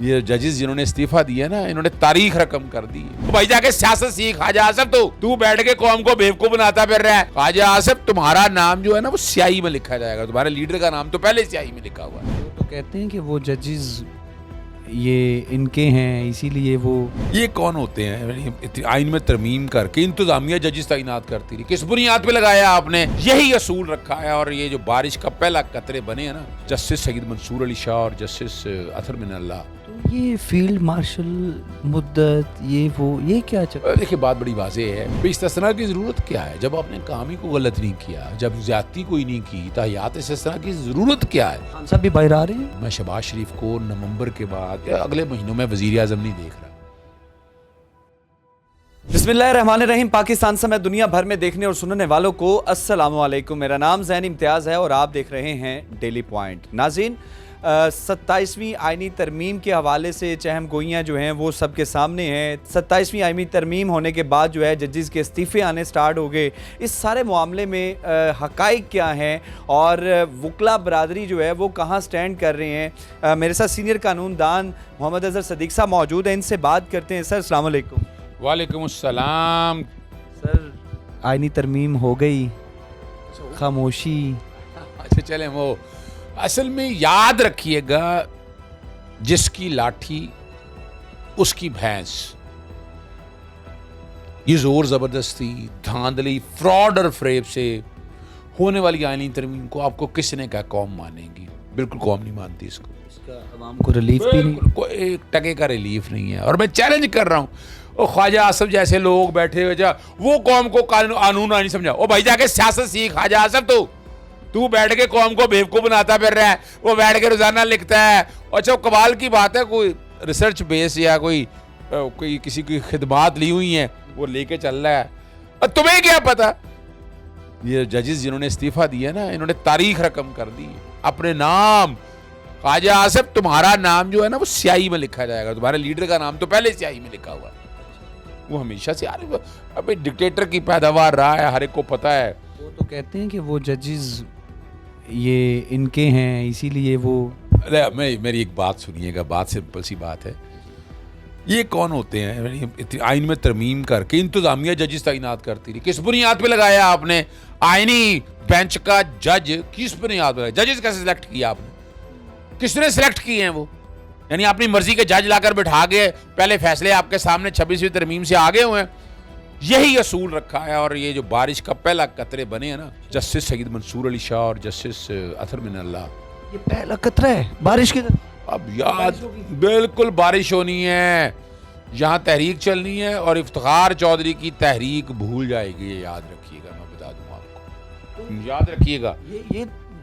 یہ ججز جنہوں نے استعفیٰ دیا نا، انہوں نے تاریخ رقم کر دی. بھائی جا کے سیاست سیکھ. خواجہ آصف تو بیٹھ کے قوم کو بیوقوف بناتا پھر رہا ہے. خواجہ آصف تمہارا نام جو ہے نا وہ سیاہی میں لکھا جائے گا. تمہارے لیڈر کا نام تو پہلے سیاہی میں لکھا ہوا ہے. وہ تو کہتے ہیں کہ وہ ججز یہ ان کے ہیں، اسی لیے وہ یہ کون ہوتے ہیں؟ آئین میں ترمیم کر کے انتظامیہ ججز تعینات کرتی رہی. کس بنیاد پہ لگایا آپ نے؟ یہی اصول رکھا ہے. اور یہ جو بارش کا پہلا قطرے بنے ہیں نا، جسٹس سید منصور علی شاہ اور جسٹس اطہر من اللہ، تو یہ فیلڈ مارشل مدت یہ کیا چکر؟ دیکھیں بات بڑی واضح ہے. استثناء کی ضرورت کیا ہے جب آپ نے کام ہی کو غلط نہیں کیا، جب زیادتی کوئی نہیں کی، تحیات استثناء کی ضرورت کیا ہے؟ خان صاحب بھی باہر آ رہے ہیں. میں شہباز شریف کو نومبر کے بعد یا اگلے مہینوں میں وزیر اعظم نہیں دیکھ رہا. بسم اللہ الرحمن الرحیم. پاکستان سمیت دنیا بھر میں دیکھنے اور سننے والوں کو السلام علیکم. میرا نام زین امتیاز ہے اور آپ دیکھ رہے ہیں ڈیلی پوائنٹ. ناظرین، 27ویں آئینی ترمیم کے حوالے سے چہم گوئیاں جو ہیں وہ سب کے سامنے ہیں. 27ویں آئینی ترمیم ہونے کے بعد جو ہے ججز کے استعفے آنے سٹارٹ ہو گئے. اس سارے معاملے میں حقائق کیا ہیں اور وکلا برادری جو ہے وہ کہاں سٹینڈ کر رہے ہیں؟ میرے ساتھ سینئر قانون دان محمد اظہر صدیق صاحب موجود ہیں، ان سے بات کرتے ہیں. سر السلام علیکم. وعلیکم السلام. سر آئینی ترمیم ہو گئی، خاموشی. اچھا چلیں، وہ اصل میں یاد رکھیے گا، جس کی لاٹھی اس کی بھینس. یہ زور زبردستی، دھاندلی، فراڈ اور فریب سے ہونے والی آئینی ترمیم کو آپ کو کس نے کہا قوم مانے گی؟ بالکل قوم نہیں مانتی اس کو. اس کا عوام کو ریلیف بھی نہیں، کوئی ایک ٹکے کا ریلیف نہیں ہے. اور میں چیلنج کر رہا ہوں، اور خواجہ آصف جیسے لوگ بیٹھے ہوئے وہ قوم کو قانون نہیں سمجھا. او بھائی جا کے سیاست سیکھ. خواجہ آصف تو بیٹھ کے قوم کو بیوقوف بناتا پھر رہا ہے. وہ بیٹھ کے روزانہ لکھتا ہے. اچھا کمال کی بات ہے، کوئی ریسرچ بیس یا کوئی کسی کی خدمات لی ہوئی ہیں وہ لے کے چل رہا ہے. اور تمہیں کیا پتا؟ یہ ججز جنہوں نے استعفیٰ دیا نا، انہوں نے تاریخ رقم کر دی. اپنے نام خواجہ آصف تمہارا نام جو ہے نا وہ سیاہی میں لکھا جائے گا. تمہارے لیڈر کا نام تو پہلے سیاہی میں لکھا ہوا ہے. وہ ہمیشہ سے ابھی ڈکٹیٹر کی پیداوار رہا ہے، ہر ایک کو پتا ہے. وہ تو کہتے ہیں کہ وہ ججز یہ ان کے ہیں، اسی لیے وہ میری ایک بات سنیے گا، بات سمپل سی بات ہے. یہ کون ہوتے ہیں؟ آئین میں ترمیم کر کے انتظامیہ ججز تعینات کرتی رہی. کس بنیاد پہ لگایا آپ نے آئینی بینچ کا جج؟ کس بنیاد پہ ججز کیسے سلیکٹ کیا آپ نے؟ کس نے سلیکٹ کیے ہیں وہ؟ یعنی اپنی مرضی کے جج لا کر بٹھا گئے، پہلے فیصلے آپ کے سامنے 26ویں ترمیم سے آگے ہوئے ہیں. یہی اصول رکھا ہے. اور یہ جو بارش کا پہلا قطرے بنے ہیں نا، جسٹس سید منصور علی شاہ اور جسٹس اطہر من اللہ، یہ پہلا قطرہ ہے بارش کی طرف. اب یاد بالکل بارش ہونی ہے، یہاں تحریک چلنی ہے اور افتخار چودھری کی تحریک بھول جائے گی. یہ یاد رکھیے گا، میں بتا دوں آپ کو، یاد رکھیے گا.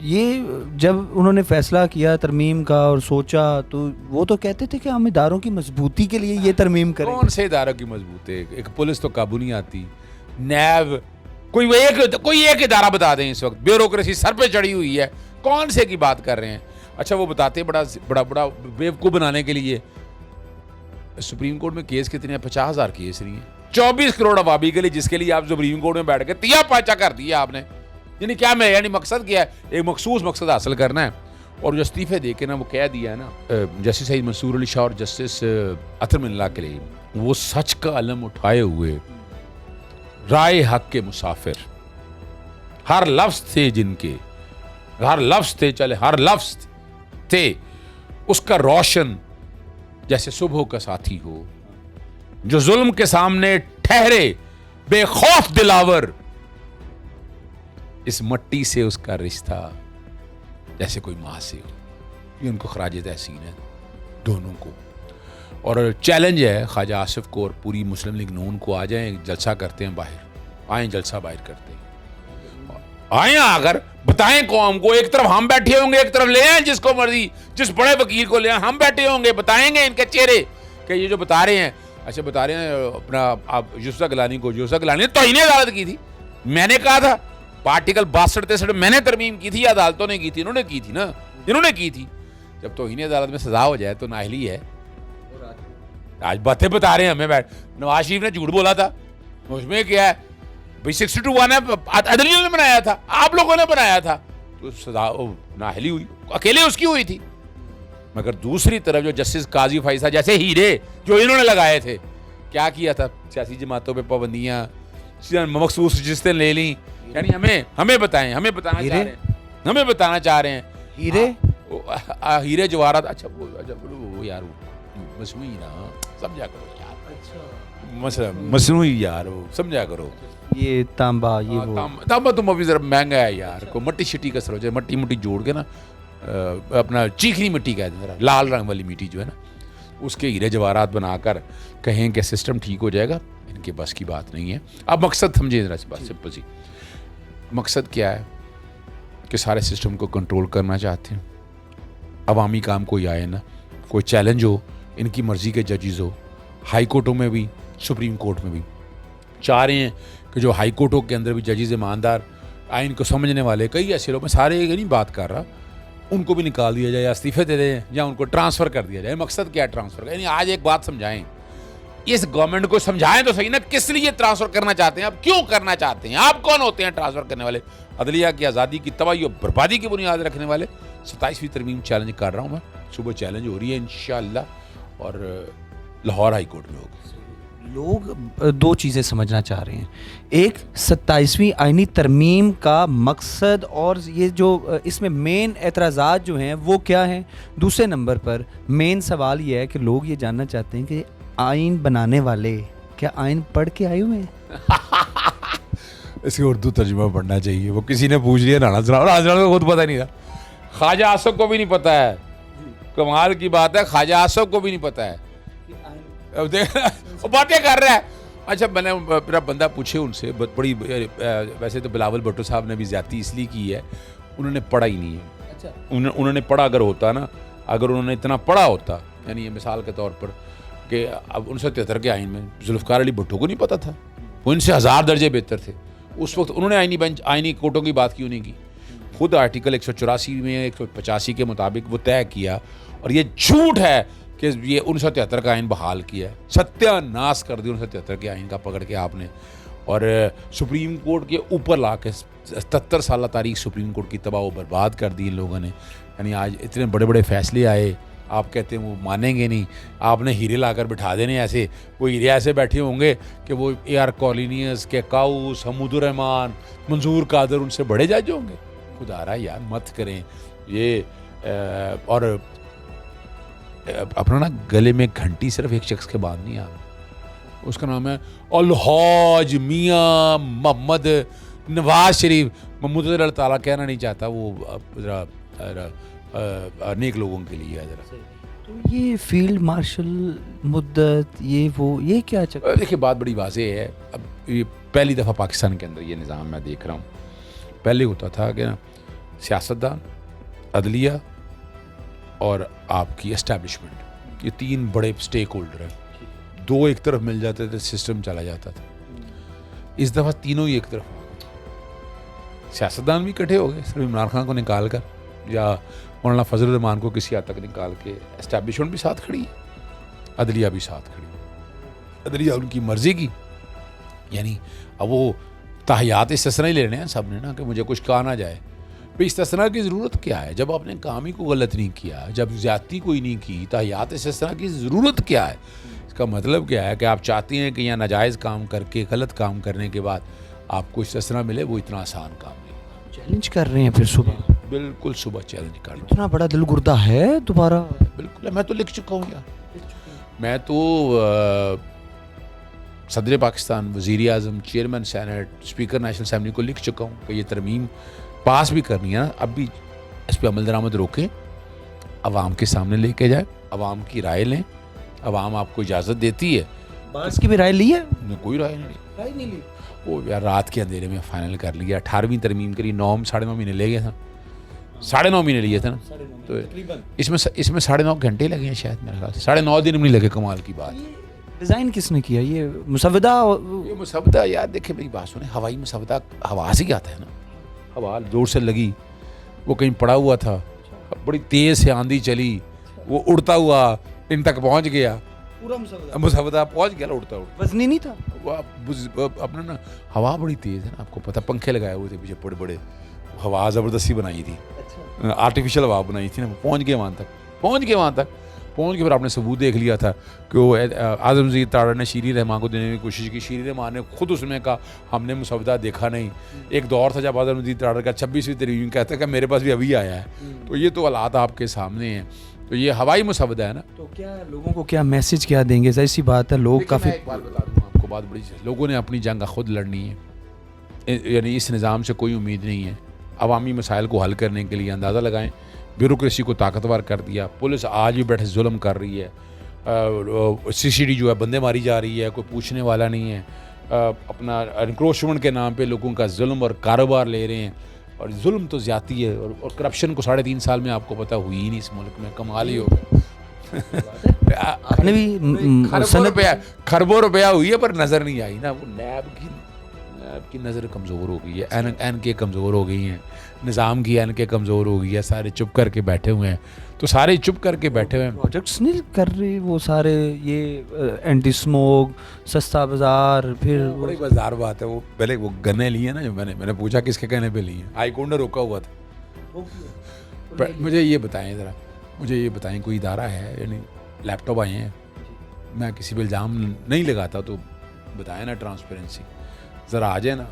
یہ جب انہوں نے فیصلہ کیا ترمیم کا اور سوچا تو وہ تو کہتے تھے کہ ہم اداروں کی مضبوطی کے لیے یہ ترمیم کریں. کون سے اداروں کی مضبوط ہے؟ ایک پولیس تو قابو نہیں آتی، نیب، کوئی ایک ادارہ بتا دیں. اس وقت بیوروکریسی سر پہ چڑھی ہوئی ہے. کون سے کی بات کر رہے ہیں؟ اچھا وہ بتاتے بڑا بیوقوف بنانے کے لیے. سپریم کورٹ میں کیس کتنے ہیں؟ 50,000 کیس نہیں ہیں. 24 کروڑ عوابی کے لیے، جس کے لیے آپ سپریم کورٹ میں بیٹھ کے تیا پاچا کر دیا آپ نے. یعنی کیا میں یعنی مقصد کیا ہے؟ ایک مخصوص مقصد حاصل کرنا ہے. اور جو استعفے دے کے نا وہ کہہ دیا ہے نا جسٹس سید منصور علی شاہ اور جسٹس اطہر من اللہ کے لیے، وہ سچ کا علم اٹھائے ہوئے رائے حق کے مسافر، ہر لفظ تھے جن کے، ہر لفظ تھے، چلے ہر لفظ تھے اس کا روشن جیسے صبح کا ساتھی ہو، جو ظلم کے سامنے ٹھہرے بے خوف دلاور. اس مٹی سے اس کا رشتہ جیسے کوئی ماں سے ہو. یہ ان کو خراج تحسین ہے دونوں کو. اور چیلنج ہے خواجہ آصف کو اور پوری مسلم لیگ نون کو، آ جائیں جلسہ کرتے ہیں باہر، آئیں جلسہ باہر کرتے ہیں، آئیں اگر بتائیں قوم کو. ایک طرف ہم بیٹھے ہوں گے، ایک طرف لے آئیں جس کو مرضی، جس بڑے وکیل کو لے آئیں. ہم بیٹھے ہوں گے، بتائیں گے ان کے چہرے کہ یہ جو بتا رہے ہیں. اچھا بتا رہے ہیں اپنا آپ یوسف گیلانی کو، یوسف گیلانی نے توہین عدالت کی تھی. میں نے کہا تھا پارٹیکل 62 میں نے ترمیم کی تھی یا عدالتوں نے کی تھی؟ انہوں نے کی تھی نا، انہوں نے کی تھی. جب توہین عدالت میں سزا ہو جائے تو نااہلی ہے. آج باتیں بتا رہے ہیں ہمیں بیٹھ. نواز شریف نے جھوٹ بولا تھا، اس میں کیا ہے بھائی 62 عدلیوں نے بنایا تھا، آپ لوگوں نے بنایا تھا، تو سزا نااہلی ہوئی، اکیلے اس کی ہوئی تھی. مگر دوسری طرف جو جسٹس قاضی فیصل جیسے ہیرے جو انہوں نے لگائے تھے, کیا کیا تھا, سیاسی جماعتوں پہ پابندیاں, مخصوص رجسٹر لے لیں, یعنی ہمیں بتائیں, ہمیں بتانا چاہ رہے ہیں ہیرے جواہرات. اچھا وہ یار مصنوعی نا, سمجھا کرو یار, مصنوعی یار وہ سمجھا کرو, یہ تانبا, یہ وہ تانبا تم ابھی ذرا مہنگا ہے یار, کو مٹی شٹی کا سر ہو جائے, مٹی جوڑ کے نا اپنا چیخنی مٹی کہتے ہیں, ذرا لال رنگ والی مٹی جو ہے نا, اس کے ہیرے جواہرات بنا کر کہیں کہ سسٹم ٹھیک ہو جائے گا, ان کے بس کی بات نہیں ہے. اب مقصد سمجھیں ذرا, بات سمپل سی, مقصد کیا ہے کہ سارے سسٹم کو کنٹرول کرنا چاہتے ہیں. عوامی کام کوئی آئے نا, کوئی چیلنج ہو, ان کی مرضی کے ججز ہو, ہائی کورٹوں میں بھی سپریم کورٹ میں بھی چاہ رہے ہیں کہ جو ہائی کورٹوں کے اندر بھی ججز ایماندار, آئین کو سمجھنے والے, کئی ایسے لوگ, میں سارے نہیں بات کر رہا, ان کو بھی نکال دیا جائے یا استعفے دے دیں یا ان کو ٹرانسفر کر دیا جائے. مقصد کیا ہے ٹرانسفر کا, یعنی آج ایک بات سمجھائیں, اس گورنمنٹ کو سمجھائیں تو صحیح نا, کس لیے ٹرانسفر کرنا چاہتے ہیں آپ, کیوں کرنا چاہتے ہیں آپ, کون ہوتے ہیں ٹرانسفر کرنے والے. عدلیہ کی آزادی کی تباہی اور بربادی کی بنیاد رکھنے والے. 27ویں ترمیم چیلنج کر رہا ہوں میں, صبح چیلنج ہو رہی ہے انشاءاللہ, اور لاہور ہائی کورٹ میں ہوگی. لوگ دو چیزیں سمجھنا چاہ رہے ہیں, ایک 27ویں آئینی ترمیم کا مقصد اور یہ جو اس میں مین اعتراضات جو ہیں وہ کیا ہیں. دوسرے نمبر پر مین سوال یہ ہے کہ لوگ یہ جاننا چاہتے ہیں کہ آئین بنانے والے کیا آئین پڑھ کے آئے ہوئے ہیں. اس کی اردو ترجمہ پڑھنا چاہیے. وہ کسی نے پوچھ لیا رانا سناؤ کو خود پتہ نہیں تھا, خواجہ آصف کو بھی نہیں پتہ ہے, کمال کی بات ہے, خواجہ آصف کو بھی نہیں پتہ ہے, باتیں کر رہا ہے. اچھا میں نے میرا بندہ پوچھے ان سے, بڑی ویسے تو بلاول بھٹو صاحب نے بھی زیادتی اس لیے کی ہے, انہوں نے پڑھا ہی نہیں ہے. اچھا انہوں نے پڑھا اگر ہوتا نا, اگر انہوں نے اتنا پڑھا ہوتا, یعنی یہ مثال کے طور پر کہ اب 1973 کے آئین میں ذوالفقار علی بھٹو کو نہیں پتہ تھا, وہ ان سے 1000 درجے بہتر تھے اس وقت. انہوں نے آئینی کورٹوں کی بات کیوں نہیں کی, خود آرٹیکل 184 میں 185 کے مطابق وہ طے کیا, اور یہ جھوٹ ہے کہ یہ 1973 کا آئین بحال کیا ہے. ستیہ ناس کر دیا 1973 کے آئین کا پکڑ کے آپ نے, اور سپریم کورٹ کے اوپر لا کے 77 سالہ تاریخ سپریم کورٹ کی تباہ و برباد کر دی ان لوگوں نے. یعنی آج اتنے بڑے بڑے فیصلے آئے, آپ کہتے ہیں وہ مانیں گے نہیں, آپ نے ہیرے لا کر بٹھا دینے ایسے, وہ ہیرے ایسے بیٹھے ہوں گے کہ وہ اے آر کولینیس کے کاؤس, حمود الرحمان, منظور قادر ان سے بڑے جج ہوں گے. خدا رہا یار مت کریں یہ. اور اپنا نا گلے میں گھنٹی صرف ایک شخص کے باندھنی ہے, اس کا نام ہے الحاج میاں محمد نواز شریف. محمود اللہ تعالیٰ کہنا نہیں چاہتا, وہ نیک لوگوں کے لیے ذرا. تو یہ فیلڈ مارشل مدت یہ کیا چکر. دیکھیے بات بڑی واضح ہے. اب یہ پہلی دفعہ پاکستان کے اندر یہ نظام میں دیکھ رہا ہوں. پہلے ہوتا تھا کہ نا سیاستدان, عدلیہ اور آپ کی اسٹیبلشمنٹ, یہ تین بڑے سٹیک ہولڈر ہیں, دو ایک طرف مل جاتے تھے, سسٹم چلا جاتا تھا. اس دفعہ تینوں ہی ایک طرف آ گئے. سیاستدان بھی اکٹھے ہو گئے, صرف عمران خان کو نکال کر یا مولانا فضل الرحمان کو کسی حد تک نکال کے. اسٹیبلشمنٹ بھی ساتھ کھڑی ہے, عدلیہ بھی ساتھ کھڑی ہے. عدلیہ ان کی مرضی کی, یعنی اب وہ تحیات استثناء ہی لینے ہیں سب نے نا, کہ مجھے کچھ کہا نہ جائے. بھئی استثناء کی ضرورت کیا ہے جب آپ نے کام ہی کو غلط نہیں کیا, جب زیادتی کوئی نہیں کی, تحیات استثناء کی ضرورت کیا ہے. اس کا مطلب کیا ہے کہ آپ چاہتے ہیں کہ یہاں ناجائز کام کر کے, غلط کام کرنے کے بعد آپ کو استثناء ملے. وہ اتنا آسان کام نہیں. چیلنج کر رہے ہیں پھر صبح, بالکل صبح چیلنج کر رہا ہوں. اتنا بڑا دل گردہ ہے دوبارہ. بالکل, میں تو لکھ چکا ہوں یار. میں تو صدر پاکستان, وزیر اعظم, chairman senate, speaker national assembly کو لکھ چکا ہوں کہ یہ ترمیم پاس بھی کرنی ہے نا, اب بھی اس پہ عمل درآمد روکیں, عوام کے سامنے لے کے جائیں, عوام کی رائے لیں. عوام آپ کو اجازت دیتی ہے. باس کی بھی رائے لی ہے؟ کوئی رائے نہیں لی. وہ یار رات کے اندھیرے میں فائنل کر لیا. 18ویں ترمیم کری, 9.5 مہینے لے گئے تھا, 9.5 مہینے لیے تھے نا, تو اس میں 9.5 گھنٹے لگے ہیں شاید, میرے خیال سے 9.5 دن بھی نہیں لگے. کمال کی بات. ڈیزائن کس نے کیا یہ مسودہ؟ یہ مسودہ یار دیکھیں میری بات سنیں, ہوائی مسودہ ہوا سے ہی آتا ہے نا. ہوا زور سے لگی, وہ کہیں پڑا ہوا تھا, بڑی تیز سے آندھی چلی, وہ اڑتا ہوا ان تک پہنچ گیا. پورا مسودہ پہنچ گیا, اڑتا وزنی نہیں تھا. اپنا نا ہوا بڑی تیز ہے نا, آپ کو پتہ, پنکھے لگائے ہوئے تھے پیچھے بڑے بڑے, ہوا زبردستی بنائی تھی, آرٹیفیشل ہوا بنائی تھی نا, پہنچ گئے وہاں تک. پہنچ گئے وہاں تک. پہنچ کے پھر آپ نے ثبوت دیکھ لیا تھا کہ وہ اعظم مزید تارڑ نے شیریں رحمان کو دینے کی کوشش کی. شیریں رحمان نے خود اس میں کہا ہم نے مسودہ دیکھا نہیں. ایک دور تھا جب اعظم مزید تارڑ کا 26ویں ترمیم کہتا ہے کہ میرے پاس بھی ابھی آیا ہے. تو یہ تو حالات آپ کے سامنے ہیں. تو یہ ہوائی مسودہ ہے نا. تو کیا لوگوں کو کیا میسج کیا دیں گے؟ ظاہر سی بات ہے لوگ کافی. میں ایک بات بتا دوں آپ کو, بات بڑی چیز, لوگوں نے اپنی جنگ خود لڑنی ہے. یعنی اس نظام سے کوئی امید نہیں ہے. عوامی مسائل کو حل کرنے کے لیے اندازہ لگائیں, بیوروکریسی کو طاقتور کر دیا. پولیس آج بھی بیٹھے ظلم کر رہی ہے. CCD جو ہے بندے ماری جا رہی ہے, کوئی پوچھنے والا نہیں ہے. اپنا انکروچمنٹ کے نام پہ لوگوں کا ظلم اور کاروبار لے رہے ہیں. اور ظلم تو زیادتی ہے, اور کرپشن کو 3.5 سال میں آپ کو پتہ ہوئی ہی نہیں اس ملک میں. کمال ہی ہو گیا. آپ نے بھی خربوں روپیہ ہوئی ہے پر نظر نہیں آئی نا. وہ نیب کی نظر کمزور ہو گئی ہے, این کے کمزور ہو گئی ہیں, نظام کی این کے کمزور ہو گئی ہے. سارے چپ کر کے بیٹھے ہوئے ہیں. تو سارے چپ کر کے بیٹھے ہوئے ہیں. پروجیکٹس نہیں کر رہے وہ سارے, یہ اینٹی اسموک, سستا بازار, پھر بڑی بازار بات ہے. وہ پہلے وہ گنے لیے نا, جو میں نے پوچھا کس کے کہنے پہ لیے, ہائی کورٹ نے روکا ہوا تھا. مجھے یہ بتائیں ذرا, مجھے یہ بتائیں کوئی ادارہ ہے, یعنی لیپ ٹاپ آئے ہیں, میں کسی پہ الزام نہیں لگاتا, تو بتائیں نا ٹرانسپیرنسی ذرا آ جائے نا,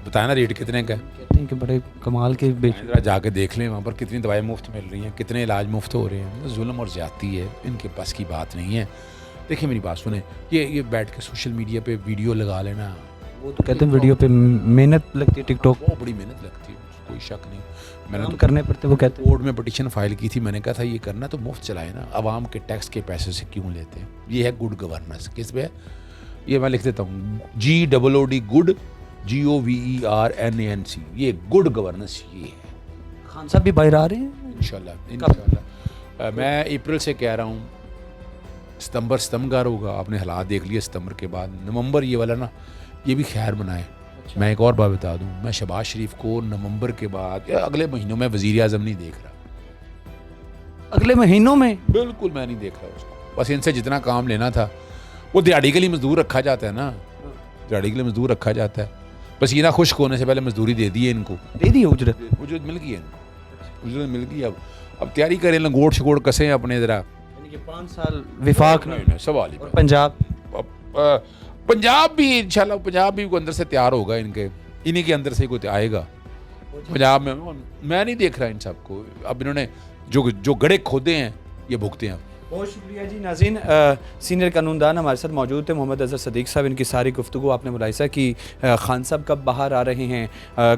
بتائیں نا ریٹ کتنے کا ہے. کہتے ہیں کہ بڑے کمال کے ذرا جا کے دیکھ لیں وہاں پر کتنی دوائیں مفت مل رہی ہیں, کتنے علاج مفت ہو رہے ہیں. ظلم اور زیادتی ہے, ان کے پاس کی بات نہیں ہے. دیکھیں میری بات سنیں, یہ بیٹھ کے سوشل میڈیا پہ ویڈیو لگا لینا, وہ تو کہتے ہیں ویڈیو پہ محنت لگتی ہے, ٹک ٹاک بہت بڑی محنت لگتی ہے, کوئی شک نہیں. میں نے تو کرنے پڑتے, وہ کہتے ہیں کورٹ میں پٹیشن فائل کی تھی. میں نے کہا تھا یہ کرنا تو مفت چلائے نا, عوام کے ٹیکس کے پیسے سے کیوں لیتے ہیں. یہ ہے گڈ گورننس. کس پہ؟ یہ میں لکھ دیتا ہوں, GOOD گڈ, GOVERNANC, یہ گڈ گورننس یہ ہے. خان صاحب بھی باہر آ رہے ہیں انشاءاللہ. میں اپریل سے کہہ رہا ہوں, ستمبر ہوگا. آپ نے حالات دیکھ لیے ستمبر کے بعد. نومبر یہ والا نا, یہ بھی خیر بنائے. میں ایک اور بات بتا دوں, میں شہباز شریف کو نومبر کے بعد یا اگلے مہینوں میں وزیر اعظم نہیں دیکھ رہا. اگلے مہینوں میں بالکل میں نہیں دیکھ رہا اس کو. بس ان سے جتنا کام لینا تھا, وہ دیہڑی کے لیے مزدور رکھا جاتا ہے نا, دیہڑی کے لیے مزدور رکھا جاتا ہے. بس یہ نہ خشک ہونے سے پہلے مزدوری دے دی ہے ان کو, دے دی اجرت مل گئی ہے ان کو, اجرت مل گئی. اب تیاری کریں, لنگوٹ شگوٹ کسیں اپنے ذرا. 5 سال وفاق سوال ہی. پنجاب بھی انشاءاللہ, پنجاب بھی اندر سے تیار ہوگا, انہی کے اندر سے کوئی آئے گا پنجاب میں. میں نہیں دیکھ رہا ان سب کو. اب انہوں نے جو گڑھے کھودے ہیں یہ بھگتے ہیں. بہت شکریہ جی. ناظرین, سینئر قانون دان ہمارے ساتھ موجود تھے, محمد اظہر صدیق صاحب. ان کی ساری گفتگو آپ نے ملاحظہ کی. خان صاحب کب باہر آ رہے ہیں,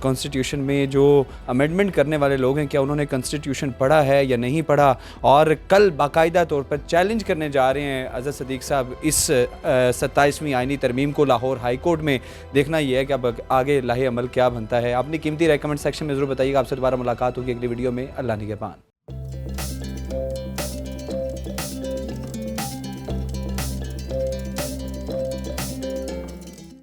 کانسٹیٹیوشن میں جو امینڈمنٹ کرنے والے لوگ ہیں کیا انہوں نے کانسٹیٹیوشن پڑھا ہے یا نہیں پڑھا, اور کل باقاعدہ طور پر چیلنج کرنے جا رہے ہیں اظہر صدیق صاحب اس 27ویں آئینی ترمیم کو لاہور ہائی کورٹ میں. دیکھنا یہ ہے کہ اب آگے لاہ عمل کیا بنتا ہے. اپنی قیمتی رائے کمنٹ سیکشن میں ضرور بتائیے گا. آپ سے دوبارہ ملاقات ہوگی اگلی ویڈیو میں. اللہ نگہبان.